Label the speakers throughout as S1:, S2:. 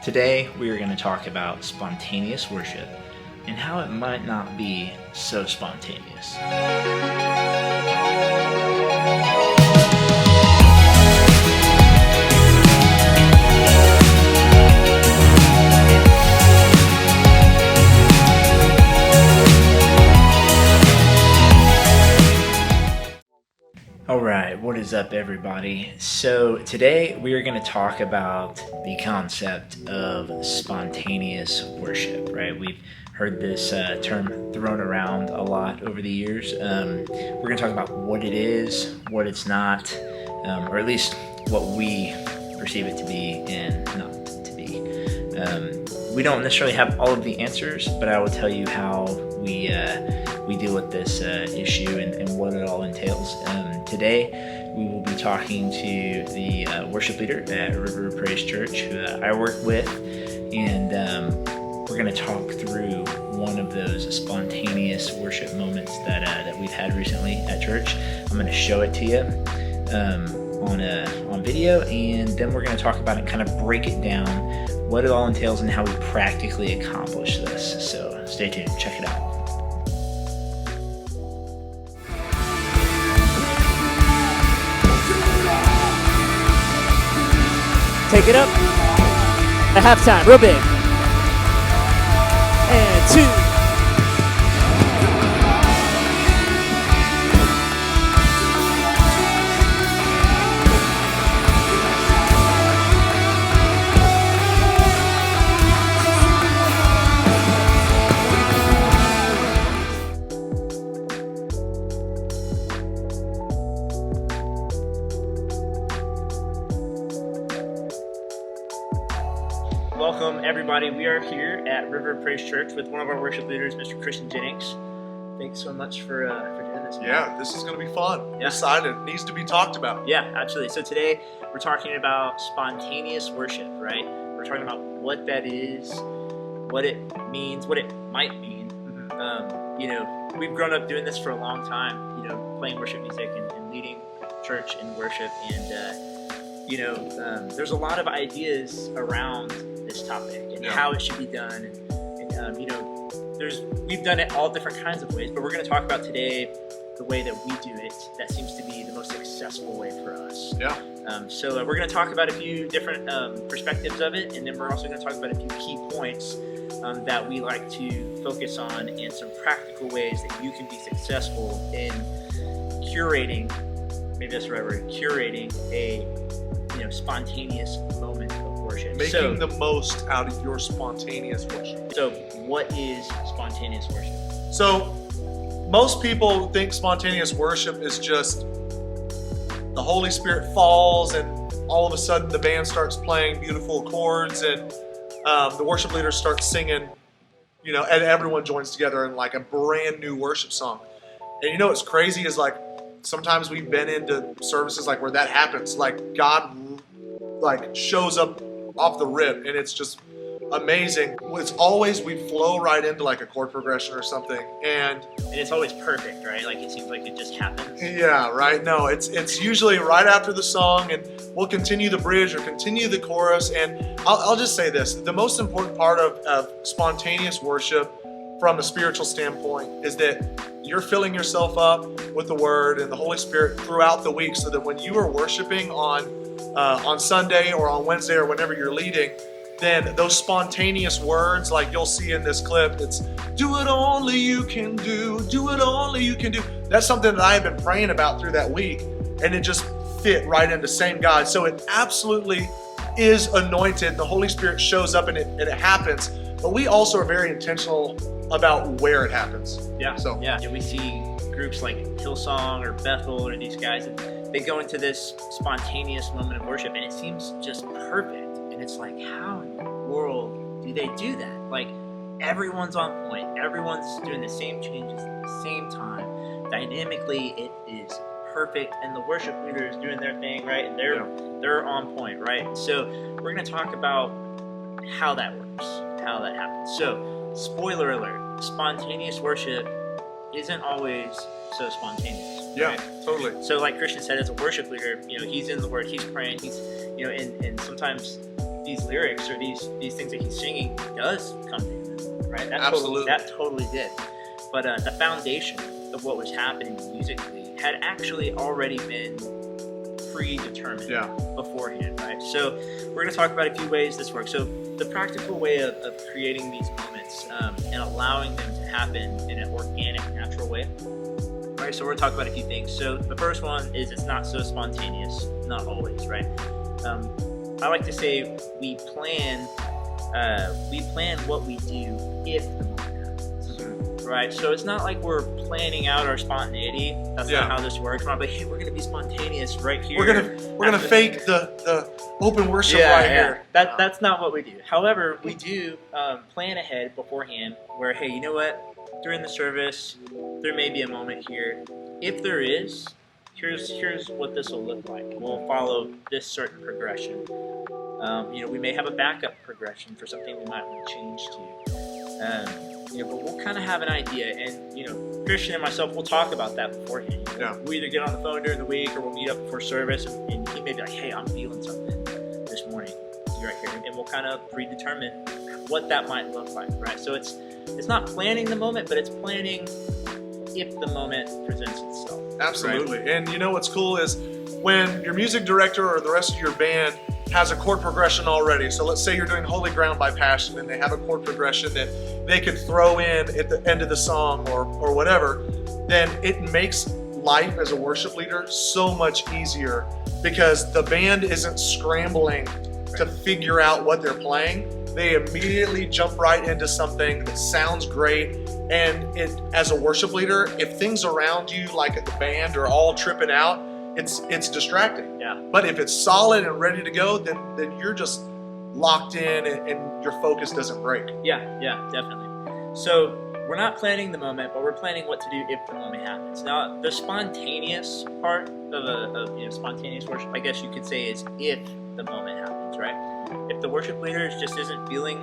S1: Today, we are going to talk about spontaneous worship and how it might not be so spontaneous. Alright, what is up everybody? So today we are going to talk about the concept of spontaneous worship, right? We've heard this term thrown around a lot over the years. We're going to talk about what it is, what it's not, or at least what we perceive it to be and not to be. We don't necessarily have all of the answers, but I will tell you how we deal with this issue and what it all entails. Today, we will be talking to the worship leader at River Praise Church, who I work with, and we're going to talk through one of those spontaneous worship moments that we've had recently at church. I'm going to show it to you on video, and then we're going to talk about it and kind of break it down, what it all entails, and how we practically accomplish this. So stay tuned, check it out.
S2: Take it up. At halftime, real big. And two.
S1: Welcome everybody. We are here at River Praise Church with one of our worship leaders, Mr. Jennings. Thanks so much for doing this.
S3: Yeah, this is going to be fun.
S1: Yeah.
S3: I'm excited. It needs to be talked about.
S1: Yeah, absolutely. So today we're talking about spontaneous worship, right? We're talking about what that is, what it means, what it might mean. We've grown up doing this for a long time, playing worship music and leading church in worship. And, there's a lot of ideas around this topic and how it should be done. We've done it all different kinds of ways, but we're going to talk about today the way that we do it that seems to be the most successful way for us.
S3: Yeah.
S1: So we're going to talk about a few different perspectives of it, and then we're also going to talk about a few key points that we like to focus on and some practical ways that you can be successful in curating, maybe that's the right word, curating a spontaneous moment of worship.
S3: Making the most out of your spontaneous worship.
S1: So what is spontaneous worship?
S3: So most people think spontaneous worship is just the Holy Spirit falls and all of a sudden the band starts playing beautiful chords and the worship leader starts singing, and everyone joins together in like a brand new worship song. And what's crazy is like sometimes we've been into services like where that happens, like God like shows up off the rip and it's just amazing. It's always we flow right into like a chord progression or something, and
S1: it's always perfect, right? Like it seems like it just happens.
S3: Yeah, right. No, it's usually right after the song, and we'll continue the bridge or continue the chorus. And I'll just say this: the most important part of spontaneous worship from a spiritual standpoint is that you're filling yourself up with the Word and the Holy Spirit throughout the week, so that when you are worshiping on Sunday or on Wednesday or whenever you're leading, then those spontaneous words, like you'll see in this clip, it's "do it only you can do it only you can do." That's something that I have been praying about through that week, and it just fit right into same God. So it absolutely is anointed. The Holy Spirit shows up and it happens. But we also are very intentional about where it happens.
S1: Yeah. So we see groups like Hillsong or Bethel or these guys, and they go into this spontaneous moment of worship, and it seems just perfect. And it's like, how in the world do they do that? Like, everyone's on point. Everyone's doing the same changes at the same time. Dynamically, it is perfect, and the worship leader is doing their thing, right? And they're on point, right? So we're going to talk about how that works, how that happens. So, spoiler alert, spontaneous worship isn't always so spontaneous.
S3: Yeah,
S1: right?
S3: totally.
S1: So like Christian said, as a worship leader, he's in the Word, he's praying, he's, and sometimes
S2: these lyrics or these things that he's singing does come to him, right?
S3: Absolutely.
S2: That totally did. But the foundation of what was happening musically had actually already been predetermined beforehand, right? So we're going to talk about a few ways this works. So the practical way of creating these moments and allowing them to happen in an organic, natural way. Right, so we're going to talk about a few things. So the first one is it's not so spontaneous, not always, right? I like to say we plan what we do if the moment happens, right? So it's not like we're planning out our spontaneity. That's not how this works. We're not like, hey, we're going to be spontaneous right here.
S3: We're gonna fake the open worship here.
S2: That's not what we do. However, we do plan ahead beforehand where, hey, you know what? During the service, there may be a moment here. If there is, here's what this will look like. We'll follow this certain progression. We may have a backup progression for something we might want to change to. But we'll kind of have an idea. And, Christian and myself, we'll talk about that beforehand. We'll either get on the phone during the week or we'll meet up before service and he may be like, hey, I'm feeling something this morning. You're right here. And we'll kind of predetermine what that might look like, right? So it's not planning the moment, but it's planning if the moment presents itself.
S3: Absolutely.
S2: Right?
S3: And what's cool is when your music director or the rest of your band has a chord progression already. So let's say you're doing Holy Ground by Passion and they have a chord progression that they could throw in at the end of the song or whatever, then it makes life as a worship leader so much easier because the band isn't scrambling to figure out what they're playing. They immediately jump right into something that sounds great. And as a worship leader, if things around you, like at the band, are all tripping out, it's distracting.
S2: Yeah.
S3: But if it's solid and ready to go, then you're just locked in and your focus doesn't break.
S2: Yeah, definitely. So we're not planning the moment, but we're planning what to do if the moment happens. Now, the spontaneous part of spontaneous worship, I guess you could say, is if the moment happens, right? If the worship leader just isn't feeling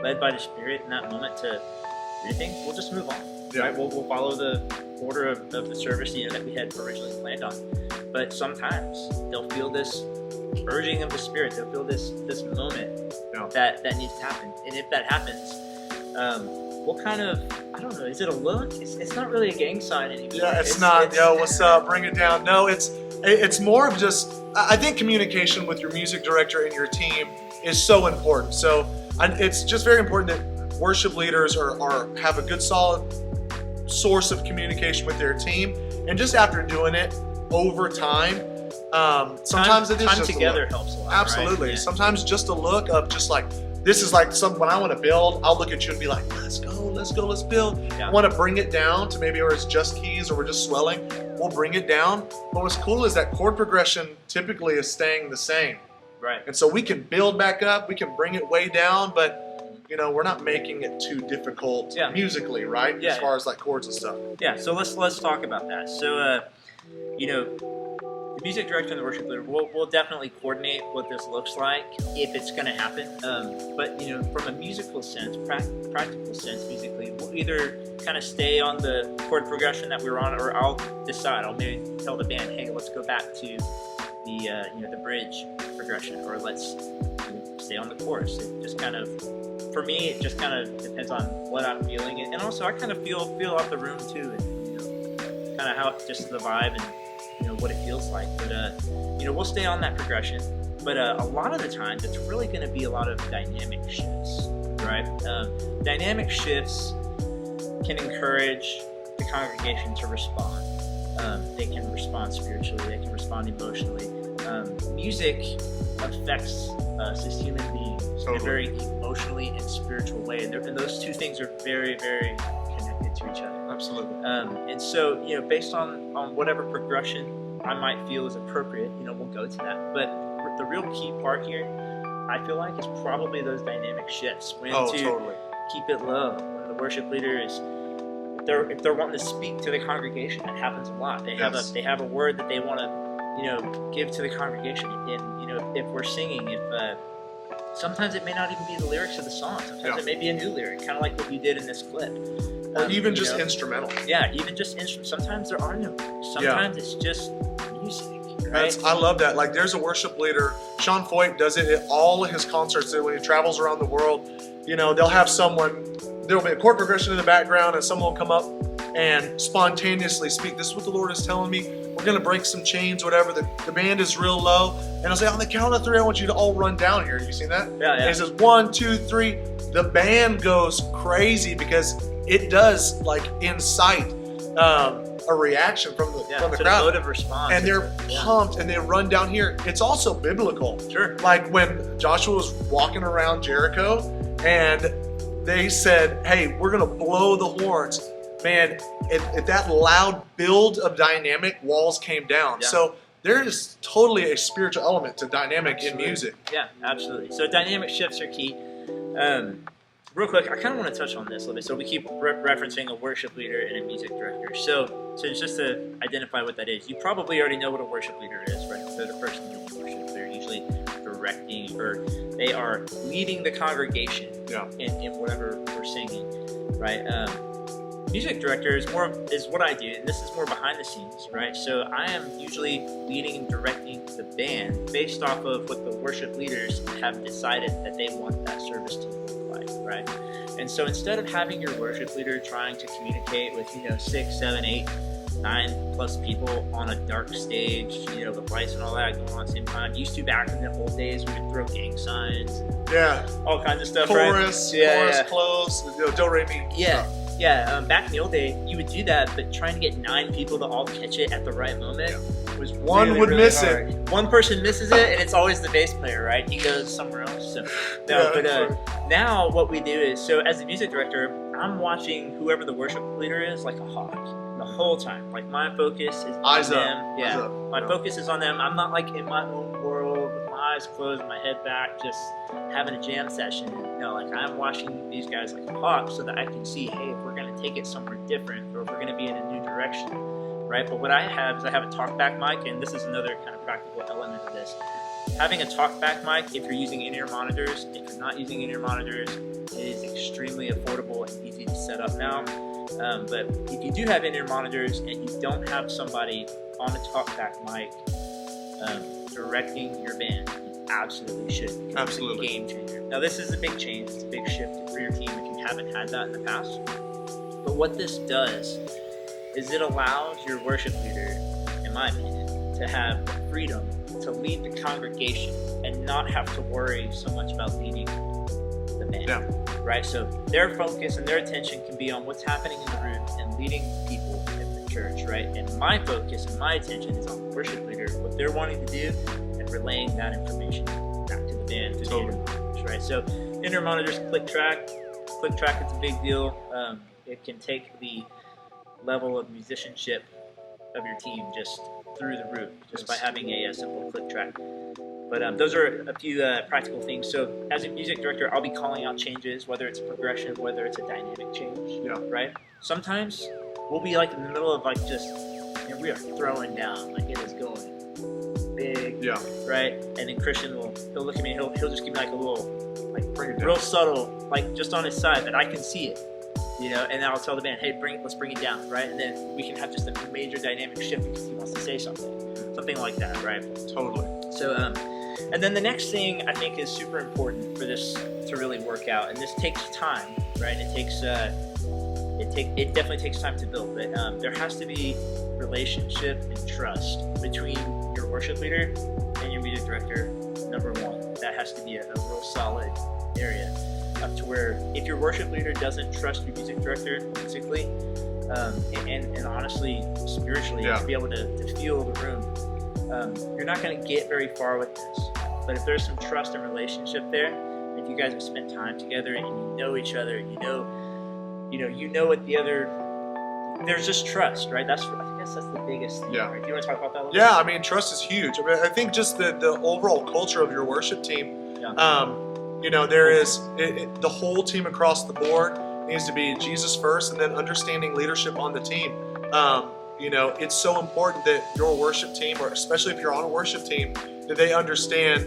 S2: led by the Spirit in that moment to do anything, we'll just move on.
S3: Yeah.
S2: Right? We'll follow the order of the service that we had originally planned on. But sometimes they'll feel this urging of the Spirit. They'll feel this moment that needs to happen. And if that happens, we'll kind of, I don't know, is it a look? It's not really a gang sign anymore.
S3: Yeah, it's not, yo, what's up, bring it down. No, it's more of just, I think communication with your music director and your team is so important. So it's just very important that worship leaders have a good solid source of communication with their team. And just after doing it over time, sometimes it is
S2: time
S3: just
S2: together helps a lot.
S3: Absolutely.
S2: Right? Yeah.
S3: Sometimes just a look of just like, this is like when I want to build, I'll look at you and be like, let's build.
S2: Yeah.
S3: I want to bring it down to maybe where it's just keys or we're just swelling. We'll bring it down. But what's cool is that chord progression typically is staying the same.
S2: Right.
S3: And so we can build back up, we can bring it way down, but we're not making it too difficult musically, right?
S2: Yeah,
S3: as far as like chords and stuff.
S2: Yeah, so let's talk about that. So the music director and the worship leader will definitely coordinate what this looks like if it's going to happen. But from a musical sense, practical sense, musically, we'll either kind of stay on the chord progression that we were on, or I'll decide. I'll maybe tell the band, hey, let's go back to the bridge progression, or let's stay on the chorus. It just kind of, for me, it just kind of depends on what I'm feeling, and also I kind of feel out the room too, and kind of how just the vibe and what it feels like. But we'll stay on that progression. But a lot of the times, it's really going to be a lot of dynamic shifts, right? Dynamic shifts can encourage the congregation to respond. They can respond spiritually. They can respond emotionally. Music affects us as human beings in a very emotionally and spiritual way, and those two things are very, very connected to each other.
S3: Absolutely.
S2: And so, based on whatever progression I might feel is appropriate, we'll go to that. But the real key part here, I feel like, is probably those dynamic shifts. When to
S3: totally.
S2: keep it low. When the worship leader is, if they're wanting to speak to the congregation, that happens a lot. They have a word that they want to, give to the congregation. And if we're singing, sometimes it may not even be the lyrics of the song. Sometimes it may be a new lyric, kind of like what you did in this clip.
S3: Or even just instrumental.
S2: Yeah, even just instrumental. Sometimes there are no lyrics. Sometimes it's just music, right?
S3: I love that. Like, there's a worship leader. Sean Foyt does it at all of his concerts. When he travels around the world, they'll have someone. There'll be a chord progression in the background, and someone will come up and spontaneously speak. This is what the Lord is telling me. We're gonna break some chains, whatever. The band is real low, and I'll say, on the count of 3, I want you to all run down here. Have you seen that?
S2: Yeah.
S3: And it says 1, 2, 3. The band goes crazy because it does incite a reaction from the
S2: It's
S3: crowd.
S2: a motive response.
S3: And they're pumped, and they run down here. It's also biblical.
S2: Sure.
S3: Like when Joshua was walking around Jericho, and they said, hey, we're going to blow the horns. Man, at that loud build of dynamic, walls came down.
S2: Yeah.
S3: So there is totally a spiritual element to dynamic in music.
S2: Yeah, absolutely. So dynamic shifts are key. Real quick, I kind of want to touch on this a little bit. So we keep referencing a worship leader and a music director. So just to identify what that is, you probably already know what a worship leader is, right? They're the person doing worship. They're usually directing, or they are leading the congregation in whatever we're singing, right? Music director is what I do, and this is more behind the scenes, right? So I am usually leading and directing the band based off of what the worship leaders have decided that they want that service to look like, right? And so instead of having your worship leader trying to communicate with 6, 7, 8, 9 plus people on a dark stage, with lights and all that going on at the same time. Used to back in the old days, we would throw gang signs, all kinds of stuff,
S3: chorus,
S2: right?
S3: close, do re mi.
S2: Back in the old day, you would do that, but trying to get 9 people to all catch it at the right moment was
S3: one
S2: really,
S3: would
S2: really
S3: miss
S2: hard.
S3: it.
S2: One person misses it, and it's always the bass player, right? He goes somewhere else. So now what we do is, so as a music director, I'm watching whoever the worship leader is like a hawk the whole time. Like, my focus is on
S3: Eyes
S2: them.
S3: up.
S2: Yeah,
S3: Eyes up.
S2: my focus is on them. I'm not like in my own world with my eyes closed and my head back, just having a jam session. Like, I'm watching these guys like a hawk so that I can see, hey, if we're going to take it somewhere different, or if we're going to be in a new direction, right? But what I have is I have a talkback mic, and this is another kind of practical element of this. Having a talkback mic, if you're using in-ear monitors, if you're not using in-ear monitors, it is extremely affordable and easy to set up now. But if you do have in-ear monitors and you don't have somebody on a talkback mic directing your band, you absolutely should.
S3: Absolutely.
S2: It's a game changer. Now, this is a big change. It's a big shift for your team if you haven't had that in the past. But what this does is it allows your worship leader, in my opinion, to have the freedom to lead the congregation and not have to worry so much about leading the band, right? So their focus and their attention can be on what's happening in the room and leading people in the church, right? And my focus and my attention is on the worship leader, what they're wanting to do, and relaying that information back to the band through the inner monitors, right? So inner monitors, click track, it's a big deal. It can take the level of musicianship of your team just through the roof, just by having a simple click track. But those are a few practical things. So as a music director, I'll be calling out changes, whether it's a progression, whether it's a dynamic change, right? Sometimes we'll be like in the middle of we are throwing down, like it is going big, right? And then Christian he'll look at me, he'll just give me like a little, like real subtle, like just on his side that I can see it. And then I'll tell the band, hey, let's bring it down, right? And then we can have just a major dynamic shift because he wants to say something like that, right?
S3: Totally.
S2: So, and then the next thing I think is super important for this to really work out, and this takes time, right? It definitely takes time to build, but there has to be relationship and trust between your worship leader and your music director. Number one, that has to be a real solid area. Up to where if your worship leader doesn't trust your music director musically, and honestly spiritually, to be able to feel the room, you're not going to get very far with this. But if there's some trust and relationship there, if you guys have spent time together and you know each other, you know what the other, there's just trust, right? I guess that's the biggest thing. Right? Do you want to talk about that a little bit?
S3: I mean, trust is huge. I think just the overall culture of your worship team. There is the whole team across the board needs to be Jesus first, and then understanding leadership on the team. It's so important that your worship team, or especially if you're on a worship team, that they understand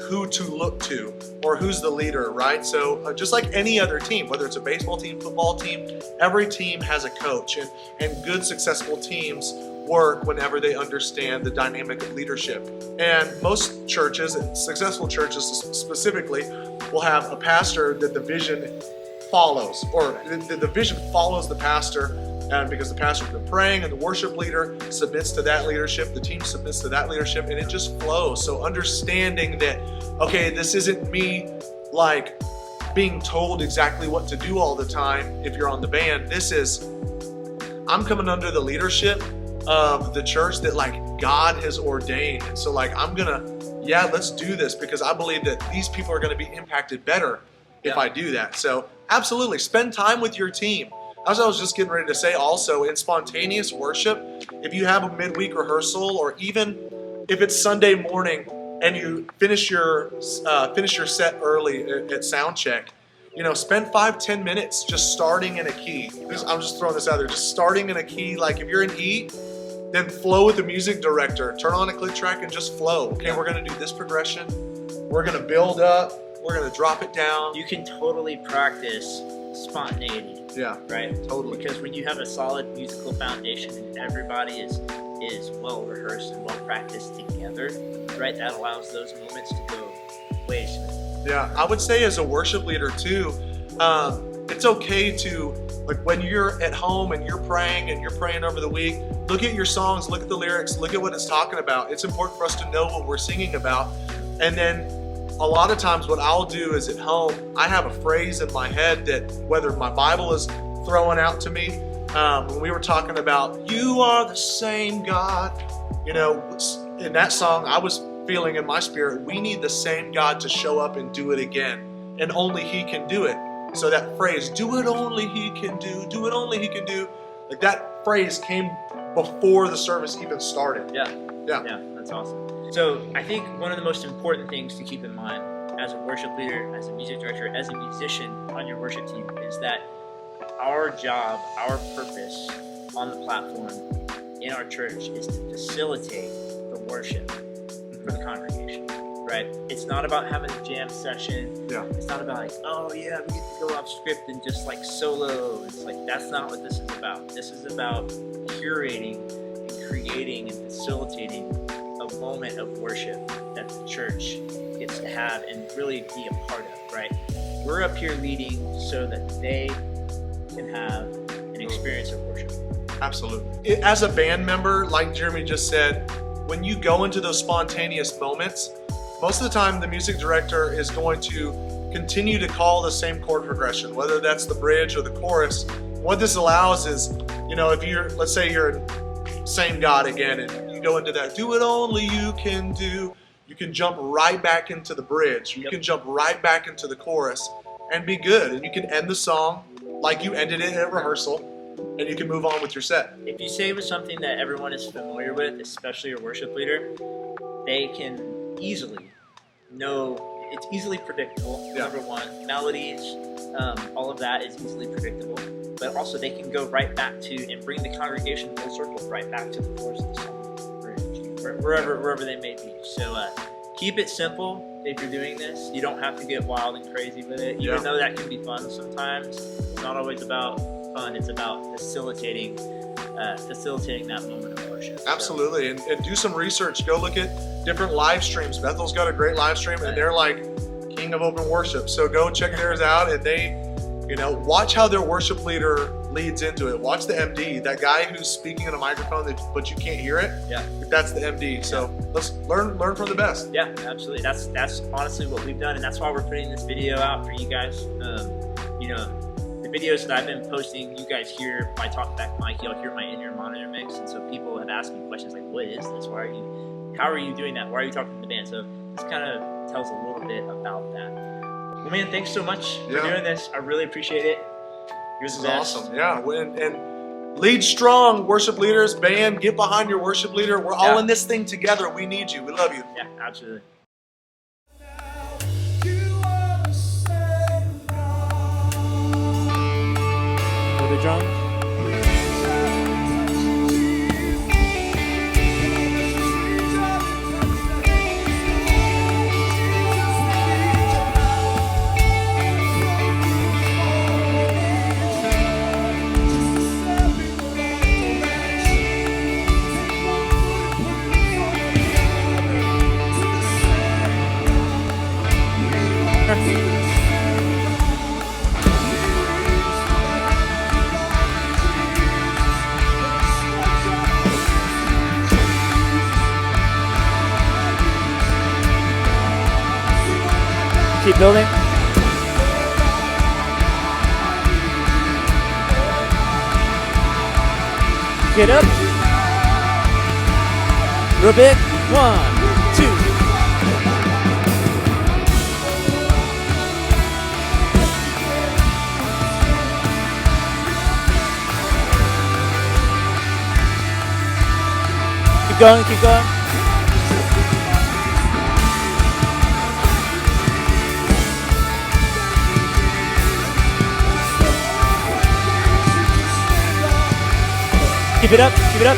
S3: who to look to or who's the leader, right? So just like any other team, whether it's a baseball team, football team, every team has a coach, and good successful teams work whenever they understand the dynamic of leadership. And most churches, and successful churches specifically, will have a pastor that the vision follows, or the vision follows the pastor, and because the pastor's been praying and the worship leader submits to that leadership, the team submits to that leadership, and it just flows. So understanding that, okay, this isn't me like being told exactly what to do all the time if you're on the band. This is, I'm coming under the leadership of the church that like God has ordained. And so like, I'm gonna, let's do this because I believe that these people are gonna be impacted better if I do that. So absolutely, spend time with your team. As I was just getting ready to say also, in spontaneous worship, if you have a midweek rehearsal, or even if it's Sunday morning and you finish your set early at sound check, spend 5-10 minutes just starting in a key. I'm just throwing this out there, just starting in a key. Like if you're in E, then flow with the music director. Turn on a click track and just flow. Okay, we're gonna do this progression. We're gonna build up. We're gonna drop it down.
S2: You can totally practice spontaneity.
S3: Yeah,
S2: right.
S3: Totally.
S2: Because when you have a solid musical foundation and everybody is well rehearsed and well practiced together, right, that allows those moments to go way smooth.
S3: Yeah, I would say as a worship leader too, it's okay to, like when you're at home and you're praying over the week, look at your songs, look at the lyrics, look at what it's talking about. It's important for us to know what we're singing about. And then a lot of times what I'll do is at home, I have a phrase in my head that whether my Bible is throwing out to me, when we were talking about, you are the same God, in that song, I was feeling in my spirit, we need the same God to show up and do it again. And only He can do it. So that phrase, do it only He can do it only He can do, like that phrase came before the service even started.
S2: Yeah, that's awesome. So I think one of the most important things to keep in mind as a worship leader, as a music director, as a musician on your worship team is that our job, our purpose on the platform in our church is to facilitate the worship for the congregation, right? It's not about having a jam session.
S3: Yeah.
S2: It's not about like, oh yeah, we get to go off script and just like solo. It's like, that's not what this is about. This is about curating and creating and facilitating a moment of worship that the church gets to have and really be a part of, right? We're up here leading so that they can have an experience of worship.
S3: Absolutely. As a band member, like Jeremy just said, when you go into those spontaneous moments, most of the time the music director is going to continue to call the same chord progression, whether that's the bridge or the chorus. What this allows is, if you're, let's say you're in Same God again, and you go into that, do it only you can do, you can jump right back into the bridge. You can jump right back into the chorus and be good. And you can end the song like you ended it at rehearsal, and you can move on with your set.
S2: If you say with something that everyone is familiar with, especially your worship leader, they can easily know, it's easily predictable, number one. Melodies, all of that is easily predictable. But also they can go right back to and bring the congregation full circle right back to the chorus of the song, bridge, wherever they may be. So keep it simple if you're doing this. You don't have to get wild and crazy with it, even though that can be fun sometimes. It's not always about fun. It's about facilitating that moment of worship.
S3: Absolutely, and do some research. Go look at different live streams. Bethel's got a great live stream, and they're like king of open worship. So go check theirs out, and they, watch how their worship leader leads into it. Watch the MD, that guy who's speaking in a microphone, but you can't hear it. Yeah, that's the MD. So let's learn from the best.
S2: Yeah, absolutely. That's honestly what we've done, and that's why we're putting this video out for you guys. The videos that I've been posting, you guys hear my talkback mic, you'll hear my in-ear monitor mix, and so people have asked me questions like, what is this? How are you doing that? Why are you talking to the band? So this kind of tells a little bit about that. Well, man, thanks so much for doing this. I really appreciate it.
S3: This is awesome. Yeah, and lead strong, worship leaders, band, get behind your worship leader. We're all in this thing together. We need you. We love you.
S2: Yeah, absolutely.
S1: For the drums.
S4: building. Get up. Real big. 1, 2. Keep going, keep going. Keep it up, keep it up.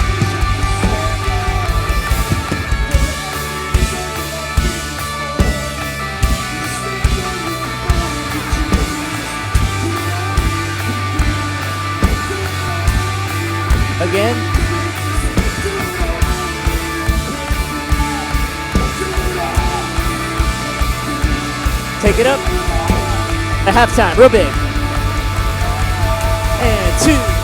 S4: Again. Take it up. At halftime, real big. And 2.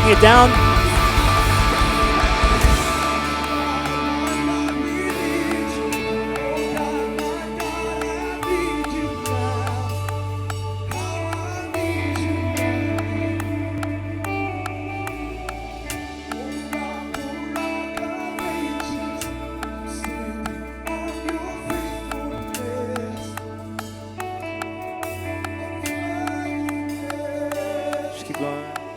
S4: It down. Just keep going.